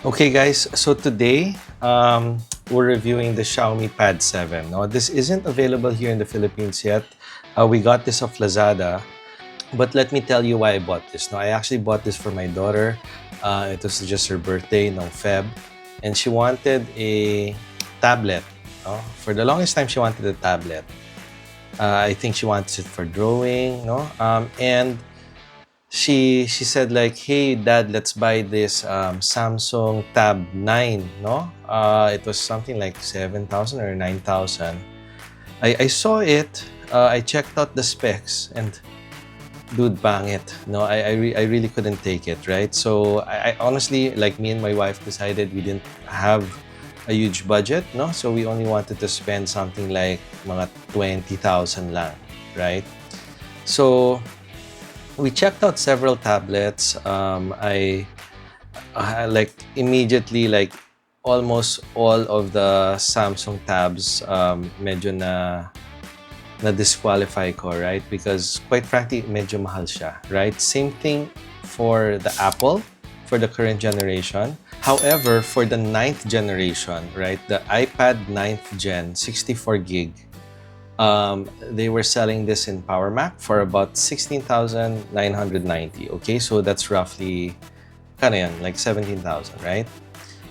Okay guys, so today we're reviewing the Xiaomi Pad 7. Now this isn't available here in the Philippines yet. We got this off Lazada, but let me tell you why I bought this. Now I actually bought this for my daughter. It was just her birthday, no Feb, and she wanted a tablet. No? For the longest time, she wanted a tablet. I think she wants it for drawing, no? And she said like, hey dad, let's buy this Samsung Tab 9, no? It was something like 7,000 or 9,000. I saw it, I checked out the specs, and dude, pangit. No, I really couldn't take it, right? So I honestly, like me and my wife decided we didn't have a huge budget, no? So we only wanted to spend something like mga 20,000 lang, right? So we checked out several tablets. I like immediately, like almost all of the Samsung tabs medyo na disqualify ko, right? Because quite frankly, medyo mahal siya, right? Same thing for the Apple for the current generation. However, for the 9th generation, right, the iPad 9th gen 64 gig, they were selling this in Power Mac for about 16,990. Okay, so that's roughly like 17,000, right?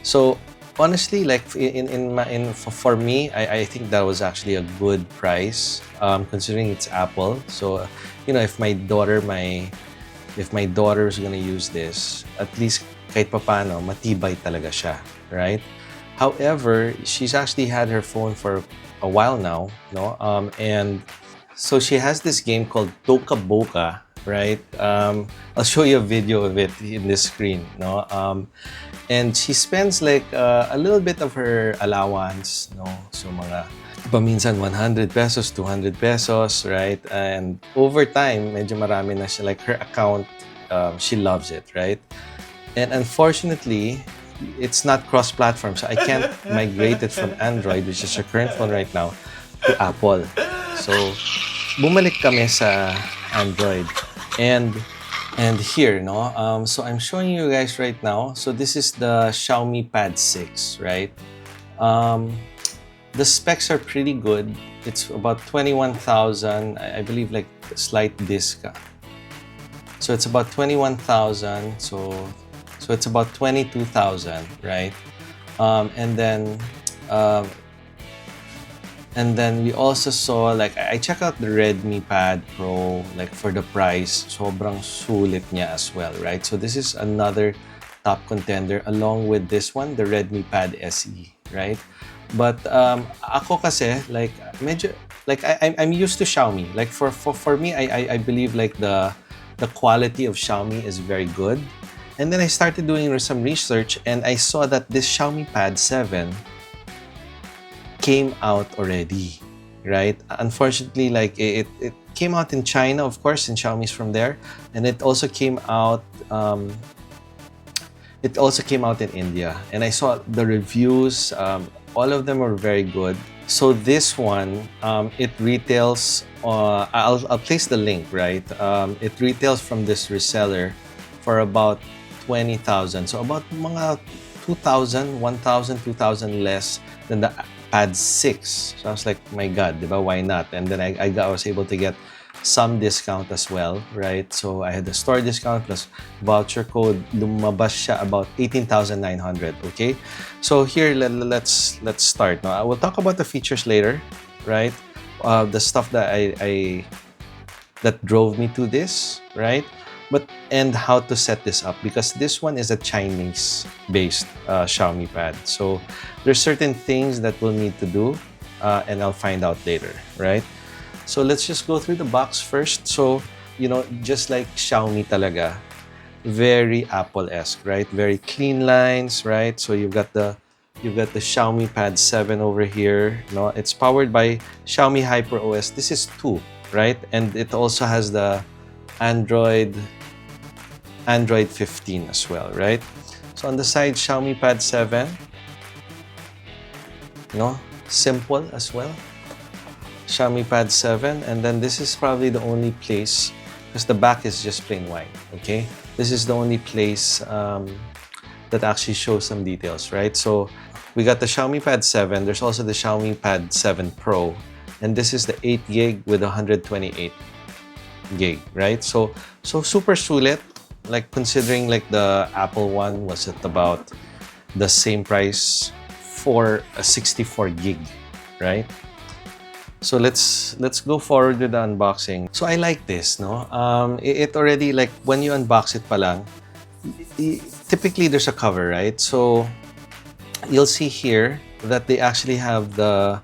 So honestly, like for me, I think that was actually a good price, considering it's Apple. So if my daughter's gonna use this, at least kahit papano matibay talaga siya, right? However, she's actually had her phone for a while now, no? And so she has this game called Toca Boca, right? I'll show you a video of it in this screen, no? And she spends like a little bit of her allowance, no? So mga paminsan 100 pesos, 200 pesos, right? And over time, medyo marami na siya, like her account, she loves it, right? And unfortunately, it's not cross-platform, so I can't migrate it from Android, which is her current phone right now, to Apple. So, bumalik kami sa Android. And here, no? So I'm showing you guys right now. So this is the Xiaomi Pad 6, right? The specs are pretty good. It's about 21,000. I believe like slight discount. So it's about 21,000. So it's about 22,000, right? And then we also saw, like, I checked out the Redmi Pad Pro, like for the price, sobrang sulit niya as well, right? So this is another top contender along with this one, the Redmi Pad SE, right? But ako kasi, like, medyo, like I'm used to Xiaomi. Like for me, I believe like the quality of Xiaomi is very good. And then I started doing some research, and I saw that this Xiaomi Pad 7 came out already, right? Unfortunately, like it came out in China, of course, and Xiaomi's from there, and it also came out in India. And I saw the reviews, all of them were very good. So this one, it retails, I'll place the link, right? It retails from this reseller for about 20,000. So about mga 2,000, 1,000, 2,000 less than the Pad 6. So I was like, my God, diba? Why not? And then I was able to get some discount as well, right? So I had the store discount plus voucher code. Lumabas siya about 18,900, okay? So here, let's start. Now, I will talk about the features later, right? The stuff that that drove me to this, right? And how to set this up, because this one is a Chinese-based Xiaomi Pad. So there's certain things that we'll need to do, and I'll find out later, right? So let's just go through the box first. So, just like Xiaomi talaga, very Apple-esque, right? Very clean lines, right? So you've got the Xiaomi Pad 7 over here. No, it's powered by Xiaomi HyperOS. This is 2, right? And it also has the Android 15 as well, right? So on the side, Xiaomi Pad 7, simple as well. Xiaomi Pad 7, and then this is probably the only place, because the back is just plain white, okay? This is the only place that actually shows some details, right? So we got the Xiaomi Pad 7. There's also the Xiaomi Pad 7 Pro. And this is the 8 gig with 128 gig, right? So super sulit. Like considering like the Apple one was at about the same price for a 64 gig, right? So let's go forward with the unboxing. So I like this, no? It already, like when you unbox it palang, typically there's a cover, right? So you'll see here that they actually have the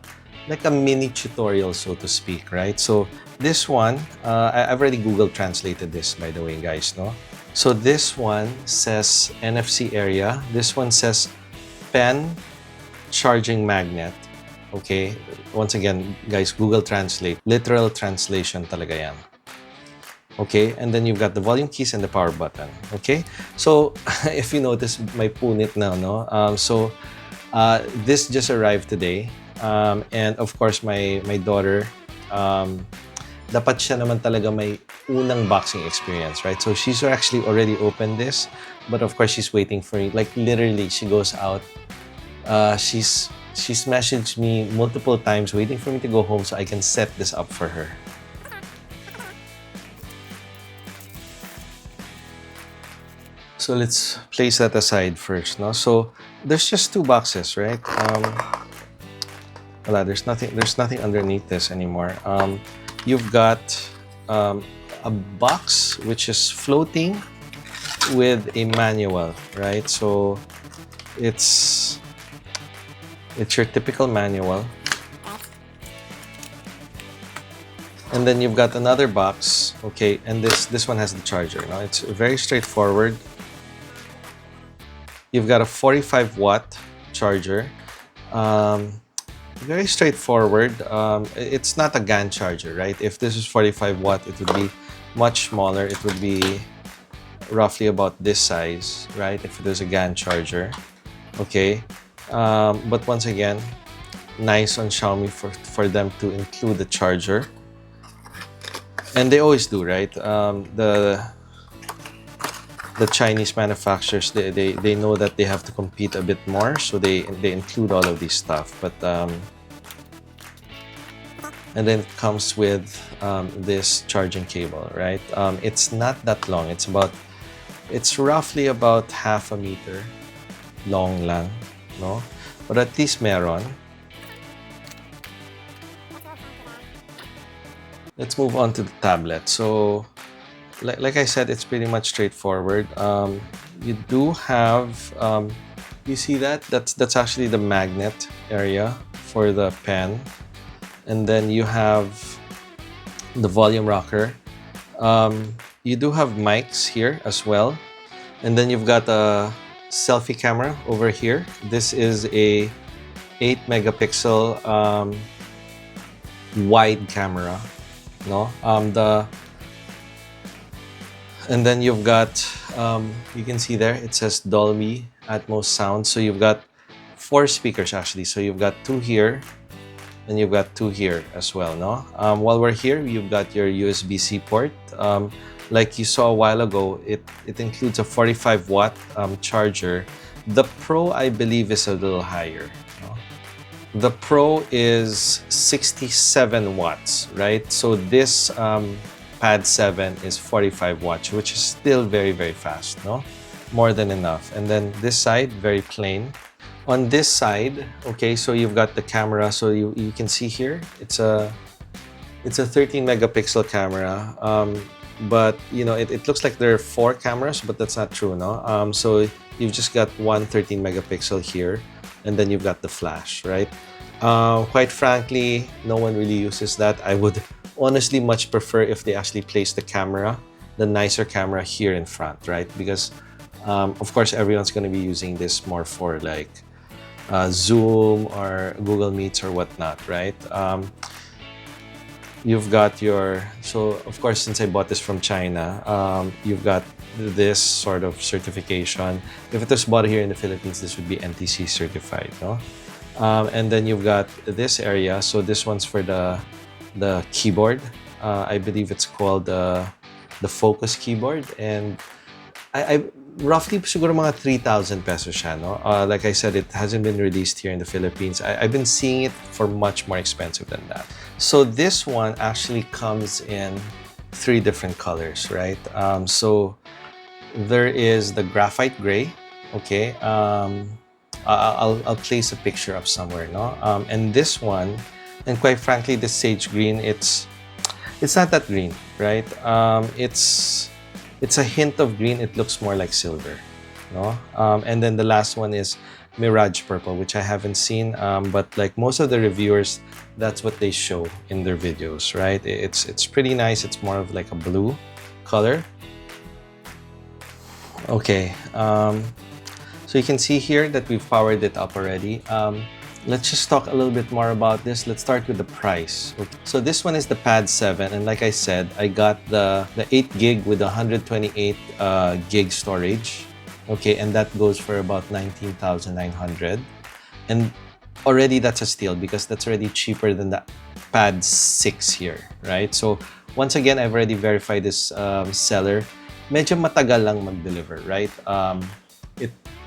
like a mini tutorial, so to speak, right? So this one, I've already Google translated this, by the way, guys, no? So this one says NFC area. This one says pen charging magnet. Okay, once again, guys, Google Translate. Literal translation talaga yan. Okay, and then you've got the volume keys and the power button. Okay, so if you notice, my punit now, no? This just arrived today. And of course, my daughter, dapat siya naman talaga may unang boxing experience, right? So she's actually already opened this, but of course, she's waiting for me. Like literally, she goes out. She's messaged me multiple times waiting for me to go home so I can set this up for her. So let's place that aside first, no? So there's just two boxes, right? There's nothing underneath this anymore. You've got a box which is floating with a manual, right? So it's your typical manual. And then you've got another box, okay, and this one has the charger. Now it's very straightforward. You've got a 45-watt charger. Very straightforward. It's not a GAN charger, right? If this is 45 watt, it would be much smaller. It would be roughly about this size, right? If it is a GAN charger, okay. But once again, nice on Xiaomi for them to include the charger, and they always do, right? The Chinese manufacturers, they know that they have to compete a bit more, so they include all of these stuff. But and then it comes with this charging cable, right? It's not that long. It's roughly about half a meter long lang, no? But at least meron. Let's move on to the tablet. So like I said, it's pretty much straightforward. You do have, you see that? That's actually the magnet area for the pen. And then you have the volume rocker. You do have mics here as well. And then you've got a selfie camera over here. This is a 8 megapixel wide camera, no? And then you've got, you can see there, it says Dolby Atmos sound. So you've got 4 speakers actually. So you've got 2 here, and you've got 2 here as well, no? While we're here, you've got your USB-C port. Like you saw a while ago, it includes a 45-watt charger. The Pro, I believe, is a little higher, no? The Pro is 67 watts, right? So this Pad 7 is 45 watts, which is still very, very fast, no? More than enough. And then this side, very plain. On this side, okay, so you've got the camera. So you can see here, it's a 13 megapixel camera. But you know, it looks like there are 4 cameras, but that's not true, no? So you've just got one 13 megapixel here, and then you've got the flash, right? Quite frankly, no one really uses that. I would honestly much prefer if they actually place the nicer camera here in front, right? Because of course, everyone's going to be using this more for like Zoom or Google Meets or whatnot, right? You've got so of course, since I bought this from China, you've got this sort of certification. If it was bought here in the Philippines, this would be NTC certified, no? And then you've got this area. So this one's for the keyboard. I believe it's called the Focus keyboard. And roughly siguro mga 3,000 pesos siya, no? Like I said, it hasn't been released here in the Philippines. I've been seeing it for much more expensive than that. So this one actually comes in 3 different colors, right? So there is the graphite gray, okay? I'll place a picture up somewhere, no? And this one, and quite frankly, the sage green, it's not that green, right? It's a hint of green. It looks more like silver, no? And then the last one is Mirage Purple, which I haven't seen, but like most of the reviewers, that's what they show in their videos, right? It's pretty nice. It's more of like a blue color. Okay, so you can see here that we've powered it up already. Let's just talk a little bit more about this. Let's start with the price. Okay. So this one is the Pad 7, and like I said, I got the 8 gig with 128 gig storage. Okay, and that goes for about 19,900. And already that's a steal because that's already cheaper than the Pad 6 here, right? So once again, I've already verified this seller. Medyo matagal lang mag-deliver, right?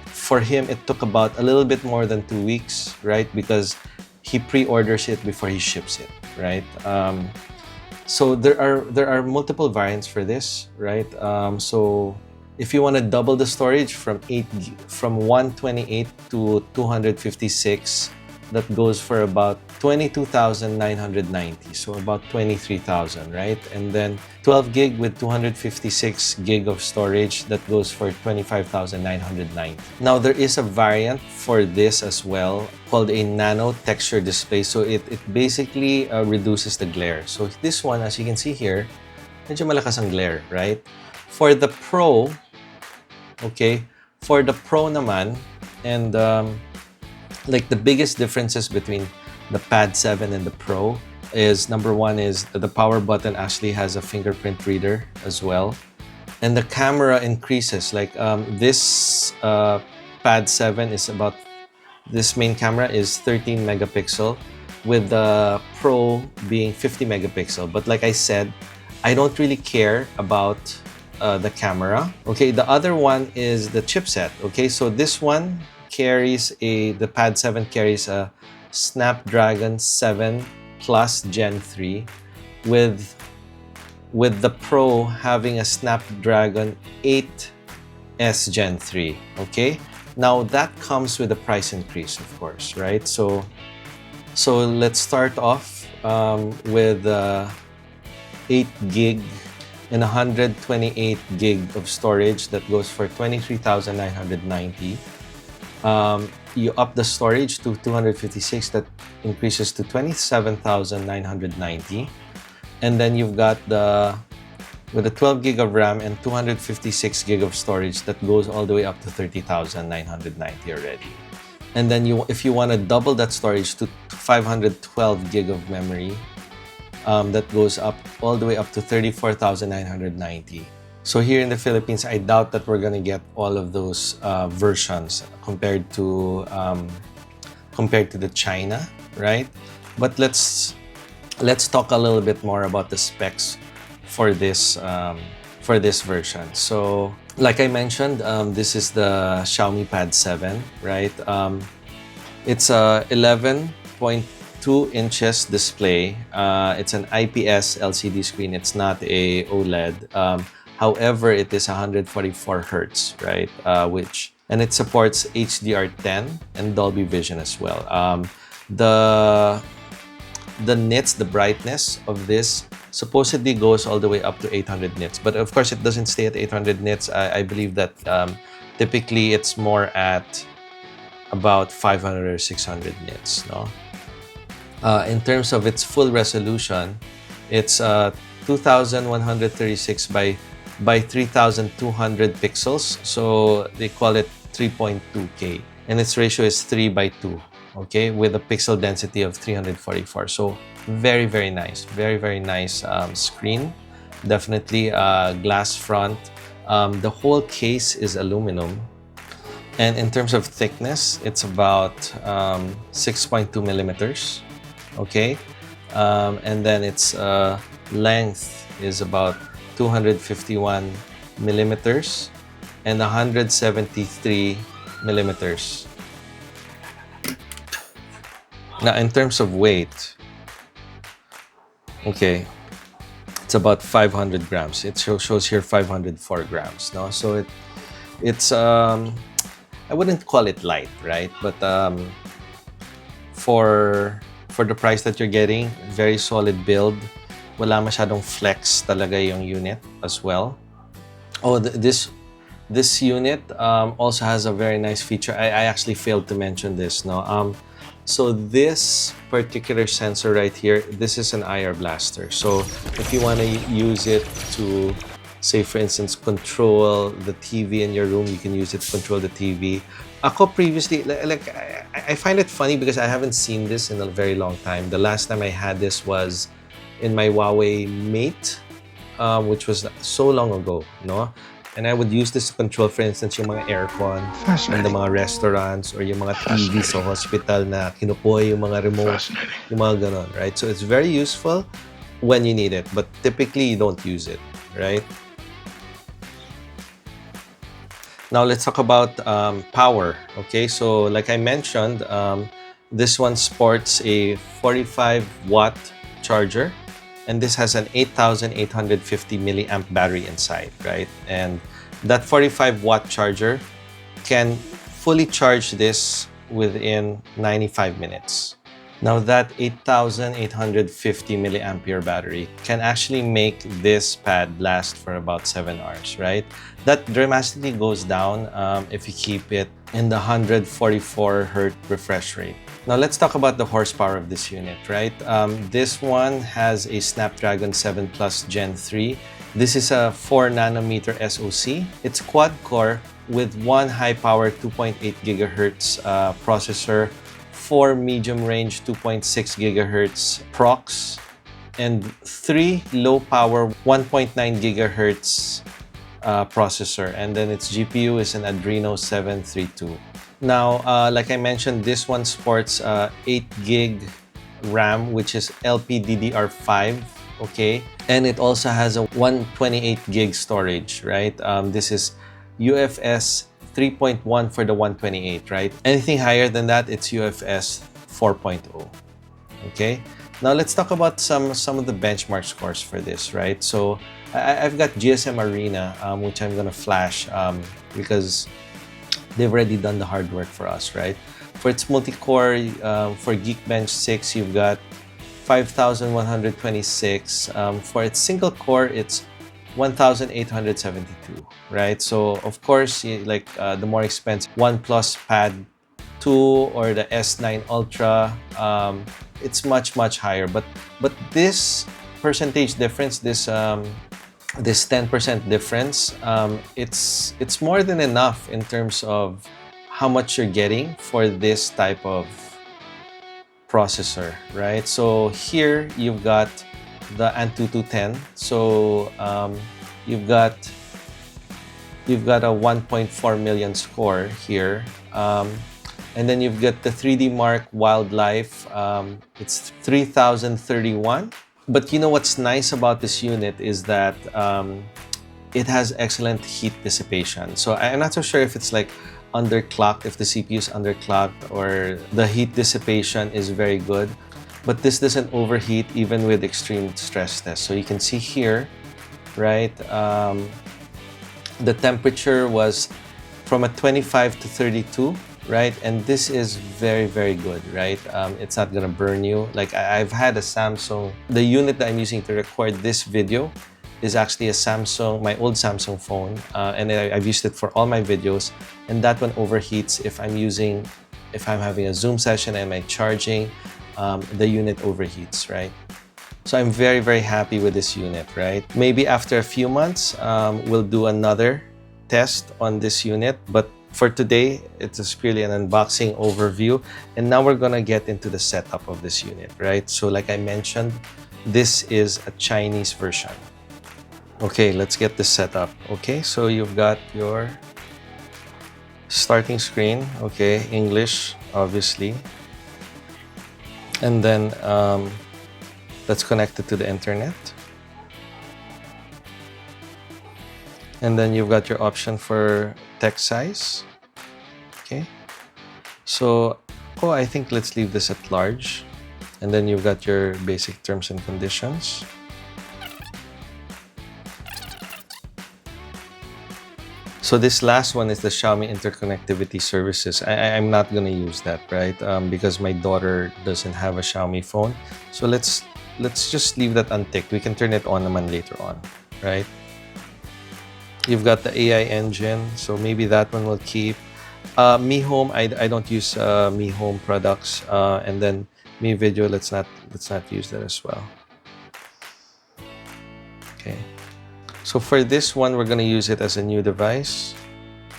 For him, it took about a little bit more than 2 weeks, right? Because he pre-orders it before he ships it, right? So there are multiple variants for this, right? So if you want to double the storage from 128 to 256, that goes for about 22,990, so about 23,000, right? And then 12 gig with 256 gig of storage, that goes for 25,990. Now there is a variant for this as well called a nano texture display. So it basically reduces the glare. So this one, as you can see here, medyo malakas ang glare, right? For the Pro, okay, for the Pro naman, and like the biggest differences between the Pad 7 and the Pro is, number one is the power button actually has a fingerprint reader as well. And the camera increases. Like this Pad 7 is about, this main camera is 13 megapixel with the Pro being 50 megapixel. But like I said, I don't really care about the camera. Okay, the other one is the chipset. Okay, so this one carries the Pad 7 carries a Snapdragon 7 Plus Gen 3 with the Pro having a Snapdragon 8S Gen 3. Okay, now that comes with a price increase, of course, right? So let's start off with 8 gig and 128 gig of storage that goes for 23,990. You up the storage to 256, that increases to 27,990. And then you've got with the 12 gig of RAM and 256 gig of storage, that goes all the way up to 30,990 already. And then if you want to double that storage to 512 gig of memory, that goes up all the way up to 34,990. So here in the Philippines, I doubt that we're gonna get all of those versions compared to the China, right? But let's talk a little bit more about the specs for this version. So like I mentioned, this is the Xiaomi Pad 7, right? It's a 11.2 inches display. It's an IPS LCD screen. It's not a OLED. However, it is 144 hertz, right? And it supports HDR10 and Dolby Vision as well. The nits, the brightness of this supposedly goes all the way up to 800 nits, but of course it doesn't stay at 800 nits. I believe that typically it's more at about 500 or 600 nits, no? In terms of its full resolution, it's 2136 by 3200 pixels, so they call it 3.2K, and its ratio is 3:2, okay, with a pixel density of 344. So very, very nice, very, very nice screen. Definitely glass front. The whole case is aluminum, and in terms of thickness, it's about 6.2 millimeters, okay, and then its length is about 251 millimeters, and 173 millimeters. Now, in terms of weight, okay, it's about 500 grams. It shows here 504 grams. No, so it's I wouldn't call it light, right? But for the price that you're getting, very solid build. Wala masyadong flex talaga yung unit as well. Oh, this unit also has a very nice feature. I actually failed to mention this. No, so this particular sensor right here, this is an IR blaster. So if you want to use it to, say for instance, control the TV in your room, you can use it to control the TV. Ako previously, I find it funny because I haven't seen this in a very long time. The last time I had this was in my Huawei Mate, which was so long ago, no? And I would use this to control, for instance, yung mga aircon in the mga restaurants or yung mga TV sa hospital na kinukuha yung mga remote, yung mga ganon, right? So it's very useful when you need it, but typically you don't use it, right? Now let's talk about power. Okay, so like I mentioned, this one sports a 45-watt charger, and this has an 8,850 milliamp battery inside, right? And that 45-watt charger can fully charge this within 95 minutes. Now that 8,850 milliampere battery can actually make this pad last for about 7 hours, right? That dramatically goes down if you keep it in the 144 Hz refresh rate. Now let's talk about the horsepower of this unit, right? This one has a Snapdragon 7 Plus Gen 3. This is a 4 nanometer SoC. It's quad-core with one high-power 2.8 gigahertz processor, 4 medium-range 2.6 gigahertz procs, and 3 low-power 1.9 gigahertz processor. And then its GPU is an Adreno 732. Now, like I mentioned, this one sports 8 gig RAM, which is LPDDR5, okay? And it also has a 128 gig storage, right? This is UFS 3.1 for the 128, right? Anything higher than that, it's UFS 4.0, okay? Now, let's talk about some of the benchmark scores for this, right? So, I've got GSM Arena, which I'm gonna flash because they've already done the hard work for us, right? For its multi-core, for Geekbench 6, you've got 5,126. For its single core, it's 1,872, right? So, of course, like the more expensive OnePlus Pad 2 or the S9 Ultra, it's much higher. But this percentage difference, this 10% difference, it's more than enough in terms of how much you're getting for this type of processor, right? So here you've got the Antutu 10. So you've got a 1.4 million score here, and then you've got the 3D Mark Wildlife. It's 3,031. But you know what's nice about this unit is that it has excellent heat dissipation. So I'm not so sure if it's like underclocked, if the CPU is underclocked, or the heat dissipation is very good. But this doesn't overheat even with extreme stress test. So you can see here, right? The temperature was from a 25 to 32. Right, and this is very good, right? It's not gonna burn you. Like I've had a Samsung, the unit that I'm using to record this video is actually a Samsung, my old Samsung phone, and I've used it for all my videos, and that one overheats if I'm having a Zoom session and I'm charging, the unit overheats, right? So I'm very happy with this unit, right? Maybe after a few months, we'll do another test on this unit, but for today, it's just purely an unboxing overview. And now we're gonna get into the setup of this unit, right? So like I mentioned, this is a Chinese version. Okay, let's get this set up. Okay, so you've got your starting screen, okay, English, obviously. And then let's connect it to the internet. And then you've got your option for text size. Okay. So, oh, I think let's leave this at large. And then you've got your basic terms and conditions. So this last one is the Xiaomi interconnectivity services. I'm not gonna use that, right? Because my daughter doesn't have a Xiaomi phone. So let's just leave that unticked. We can turn it on naman later on, right? You've got the AI engine, so maybe that one will keep. Mi Home, I don't use Mi Home products, and then Mi Video, let's not use that as well. Okay. So for this one, we're gonna use it as a new device.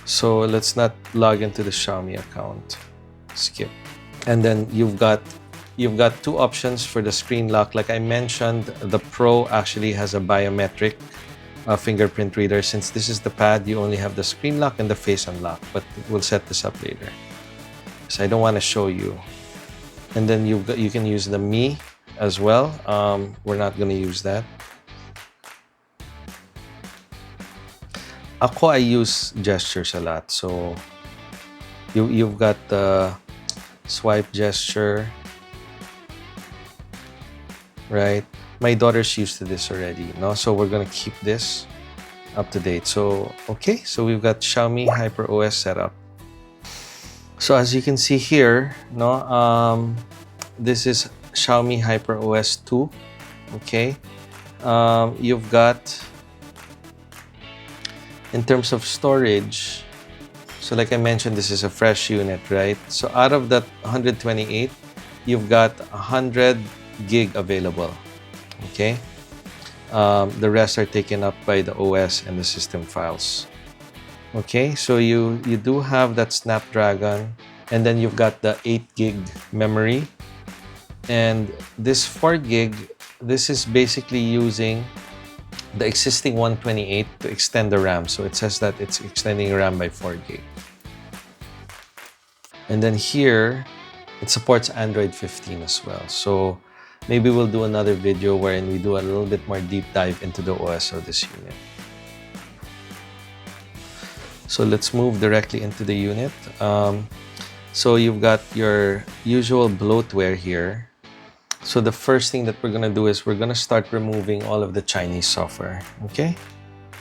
So let's not log into the Xiaomi account. Skip. And then you've got two options for the screen lock. Like I mentioned, the Pro actually has a biometric fingerprint reader. Since this is the Pad, you only have the screen lock and the face unlock, but we'll set this up later. So I don't want to show you. And then you can use the Mi as well. We're not going to use that. I use gestures a lot. So you've got the swipe gesture, right? My daughter's used to this already, no? So we're gonna keep this up to date. So, okay, so we've got Xiaomi HyperOS set up. So as you can see here, no, this is Xiaomi HyperOS 2, okay? You've got, in terms of storage, so like I mentioned, this is a fresh unit, right? So out of that 128, you've got 100 gig available, okay? The rest are taken up by the OS and the system files. Okay, so you do have that Snapdragon, and then you've got the 8 gig memory. And this 4 gig, this is basically using the existing 128 to extend the RAM. So it says that it's extending RAM by 4 gig. And then here, it supports Android 15 as well. So maybe we'll do another video wherein we do a little bit more deep dive into the OS of this unit. So let's move directly into the unit. So you've got your usual bloatware here. So the first thing that we're gonna do is we're gonna start removing all of the Chinese software, okay?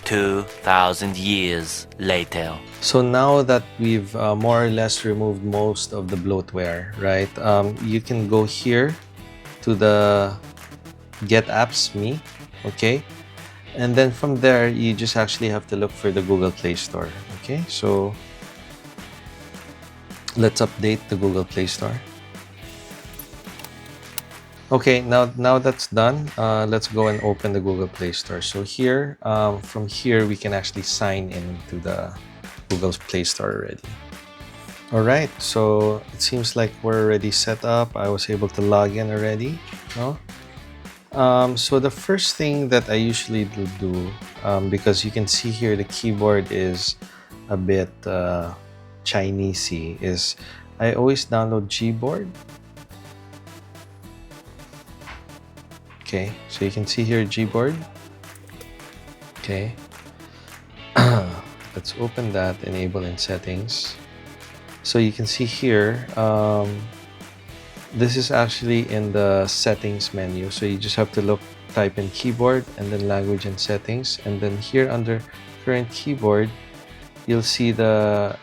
2,000 years later. So now that we've more or less removed most of the bloatware, right? You can go here to the Get Apps Me, okay? And then from there, you just actually have to look for the Google Play Store, okay? So let's update the Google Play Store. Okay, now that's done, let's go and open the Google Play Store. So here, from here, we can actually sign into the Google Play Store already. All right, so it seems like we're already set up. I was able to log in already, no? So the first thing that I usually do, because you can see here the keyboard is a bit Chinese-y, is I always download Gboard. Okay, so you can see here Gboard. Okay, let's open that, enable in settings. So you can see here, this is actually in the settings menu. So you just have to type in keyboard and then language and settings. And then here under current keyboard, you'll see the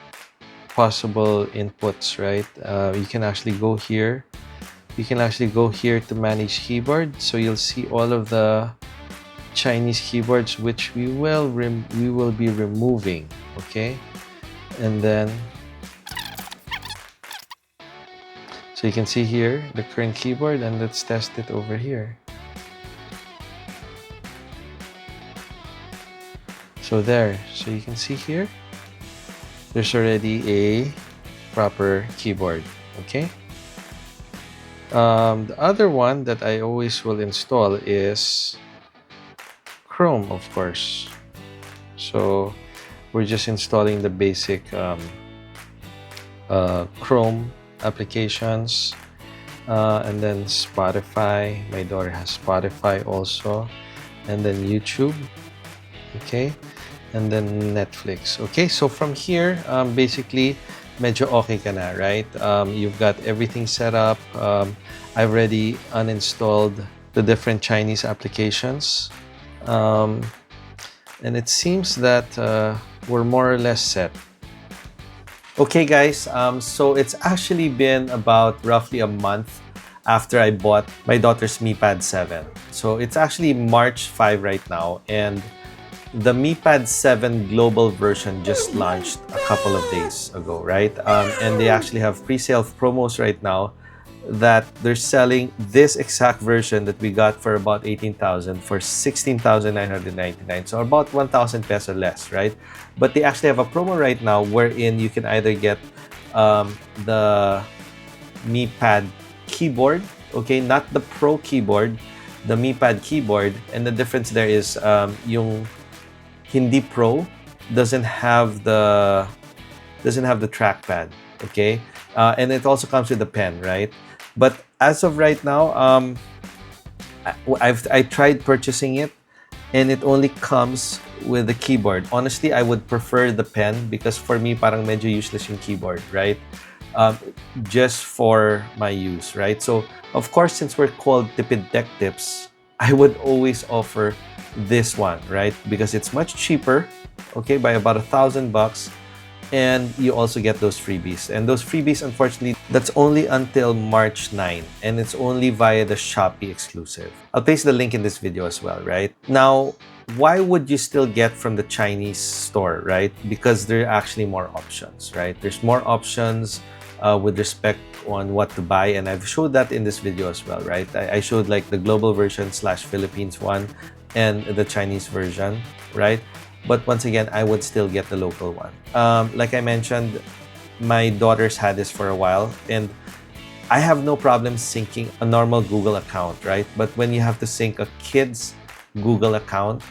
possible inputs, right? You can actually go here. You can actually go here to manage keyboard. So you'll see all of the Chinese keyboards, which we will be removing, okay? And then, so you can see here the current keyboard, and let's test it over here. So there, so you can see here, there's already a proper keyboard, okay? The other one that I always will install is Chrome, of course. So we're just installing the basic Chrome applications, and then Spotify. My daughter has Spotify also, and then YouTube, okay? and then Netflix. Okay, so from here, basically, medyo okay ka na, right? You've got everything set up. I've already uninstalled the different Chinese applications. And it seems that we're more or less set. Okay, guys, so it's actually been about roughly a month after I bought my daughter's Mi Pad 7. So it's actually March 5 right now, and the Mi Pad 7 global version just launched a couple of days ago, right? And they actually have pre-sale promos right now that they're selling this exact version that we got for about 18,000 for 16,999, so about 1,000 peso less, right? But they actually have a promo right now wherein you can either get the Mi Pad keyboard, okay, not the Pro keyboard, the Mi Pad keyboard, and the difference there is yung Hindi Pro doesn't have the trackpad, okay, and it also comes with a pen, right? But as of right now, I tried purchasing it, and it only comes with the keyboard. Honestly, I would prefer the pen because for me, parang medyo useless yung keyboard, right? Just for my use, right? So, of course, since we're called Tipid Tech Tips, I would always offer this one, right? Because it's much cheaper, okay, by about $1,000. And you also get those freebies. And those freebies, unfortunately, that's only until March 9. And it's only via the Shopee exclusive. I'll place the link in this video as well, right? Now, why would you still get from the Chinese store, right? Because there are actually more options, right? There's more options with respect on what to buy. And I've showed that in this video as well, right? I showed like the global version / Philippines one and the Chinese version, right? But once again, I would still get the local one. Like I mentioned, my daughter's had this for a while, and I have no problem syncing a normal Google account, right? But when you have to sync a kid's Google account,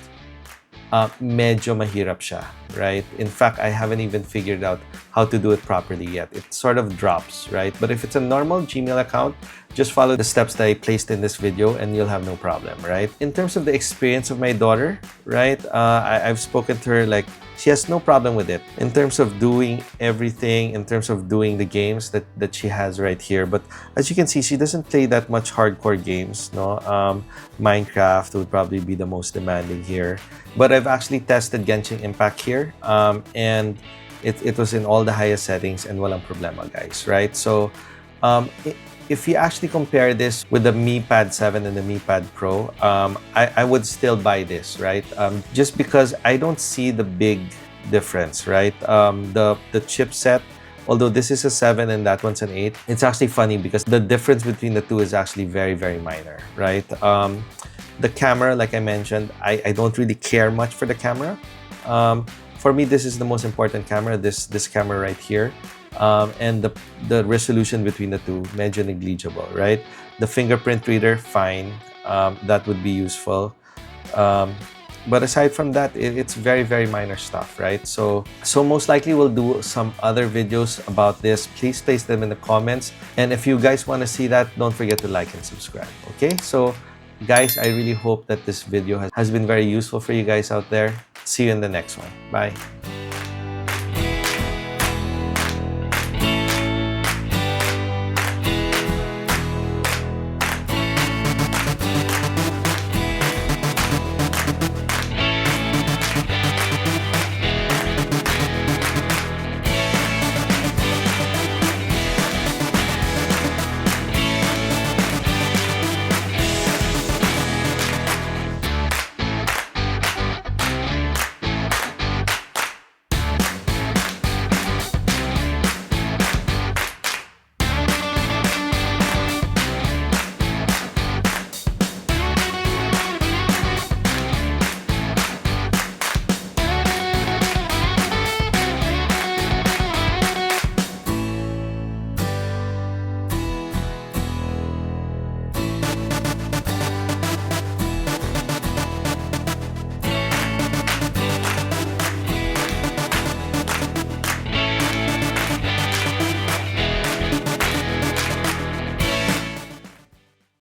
medyo mahirap siya, right? In fact, I haven't even figured out how to do it properly yet. It sort of drops, right? But if it's a normal Gmail account, just follow the steps that I placed in this video and you'll have no problem, right? In terms of the experience of my daughter, right? I've spoken to her, like, she has no problem with it in terms of doing everything, in terms of doing the games that she has right here. But as you can see, she doesn't play that much hardcore games, no? Minecraft would probably be the most demanding here. But I've actually tested Genshin Impact here, and it was in all the highest settings and walang problema, guys, right? So, if you actually compare this with the Mi Pad 7 and the Mi Pad Pro, I would still buy this, right? Just because I don't see the big difference, right? The chipset, although this is a 7 and that one's an 8, it's actually funny because the difference between the two is actually very, very minor, right? The camera, like I mentioned, I don't really care much for the camera. For me, this is the most important camera, this camera right here. And the resolution between the two, medyo negligible, right? The fingerprint reader, fine. That would be useful. But aside from that, it's very, very minor stuff, right? So most likely we'll do some other videos about this. Please place them in the comments. And if you guys want to see that, don't forget to like and subscribe, okay? So guys, I really hope that this video has been very useful for you guys out there. See you in the next one. Bye.